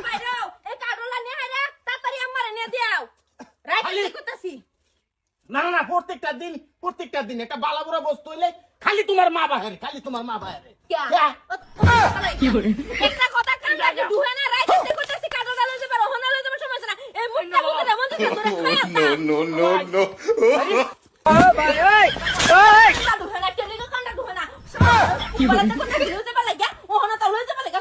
বাইরো এই কাডলা নিয়ে আইরা তাড়াতাড়ি আমারে নিয়ে দাও রাইতে কইতাছি না না না প্রত্যেকটা দিন একটা বালাবুড়া বস্তু হইলে খালি তোমার মা বাহিরে কি করে একটা কথা কান লাগে দুহে না রাইতে কইতাছি কাডলা লয়ে যাবে রহনা লয়ে যাবে সমস্যা না এই মুটটা মুটটা মন থেকে ধরে খায়া No. ভাই ওই দুহে না কেন কান্ডা দুহে না কি বলে তো কথা লয়ে যাবে লাগা ওহনা তো লয়ে যাবে লাগা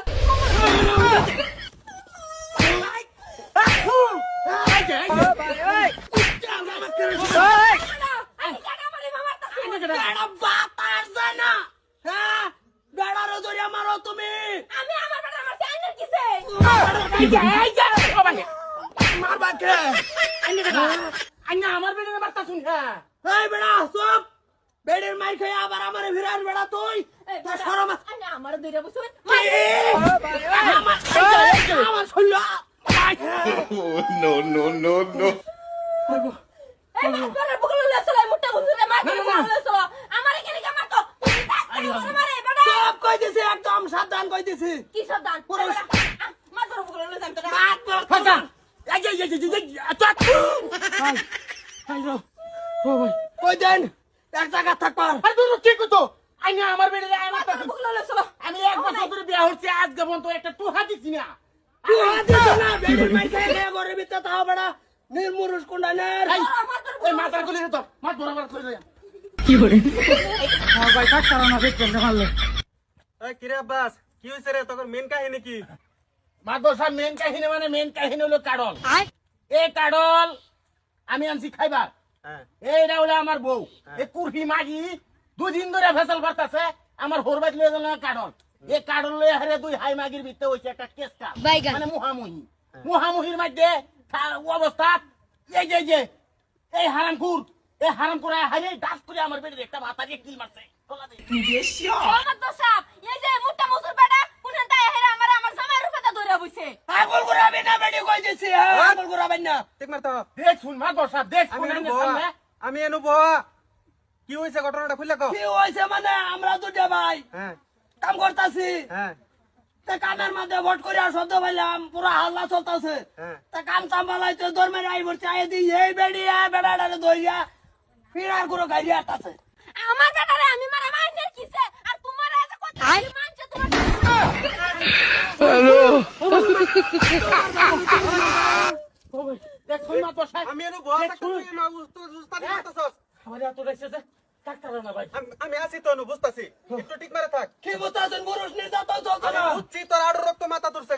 আমার বেড়ে বার্তা শুন বেড়ের মাই খেয়ে আবার আমারে ফিরাস বেড়া তুই আমার দুইটা বসে আমার শুনল No. এই মার বগল লয়ে চলে মুটটা বুঝরে মার লয়ে চলো আমারে কেন কে মারতো মারে বড় সব কই দিছি একদম সাবধান কই দিছি কি সাবধান মার বগল লয়ে যাম তোরা ফাঁসা কই দেন এক জায়গা থাকবার আরে তুই কি করতো আইনা আমার বেড়ে আমার বগল লয়ে চলো আমি এক বছর ধরে বিয়া হচ্ছে আজ গবন তো একটা টুহা দিছি না তুই হাতে না বেড়ের মাই খেয়ে ঘরে ভিতরে তাও বেড়া নির্মুরুষ কোন্ডানের ওই মাথার গুলি তো মাছ বরাবর করে দেয় ভাই কাট কারণা দেখছেন মারলে এই কিরে আব্বাস কি হইছে রে তোর মেন কাহিনী কি মাদ্রাসা মেন কাহিনী হলো কাডল এই কাডল আমি আনছি খাইবার হ্যাঁ এইটা হলো আমার বউ এই কুরহি মাগি দুদিন ধরে ফেসাল করতেছে আমার হোরবাইত লয়ে গেল কাডল এই কাডল লয়ে হারে দুই হাই মাগির ভিতরে হইছে একটা কেসটা মানে মুহামুহির মধ্যে অবস্থা এই এই হারামখোর হারে ডাস করে আমার বেড়ে একটা মাথা দিয়ে কিল মারছে আমার তো সাপ এই যে মুটটা মুসুর বেটা কোনটা হেরা আমার জামাই রূপে ধরে বইছে আগুল গুরাবে না বেড়ি কই দিছি আগুল গুরাবেন না ঠিক মার তো দেখ শুন মাদ্রাসা দেখ আমি শুন এনু আমার সামনে আমি এনু কি হইছে ঘটনাটা খুলে কও কি হইছে মানে আমরা দুটা ভাই হ্যাঁ কাম করতাছি হ্যাঁ তা কামের মধ্যে ভোট করে শব্দ পাইলাম পুরা হাল্লা চলতেছে হ্যাঁ তা কাম চাম্বালাইতে দরমের আই ভরছে আই দি এই বেড়িয়া বেড়াটারে দইয়া ফিরার করে গাড়ি আটাছে আমার বেটারে আমি মারা মাইনের কিছে আর তোমার এত কথা মানছে তোমার দেখ শুন মাদ্রাসা আমি এনু তুই না বুঝতানি করতেছস আমার এত দেখছে যে ডাক্তার না ভাই আমি আছি তো এনু বুঝতাছি একটু ঠিক মারে থাক কি বুঝতাছেন পুরুষ নির্যাতন চলছে না বুঝছি তোর আড় রক্ত মাথা তুলছে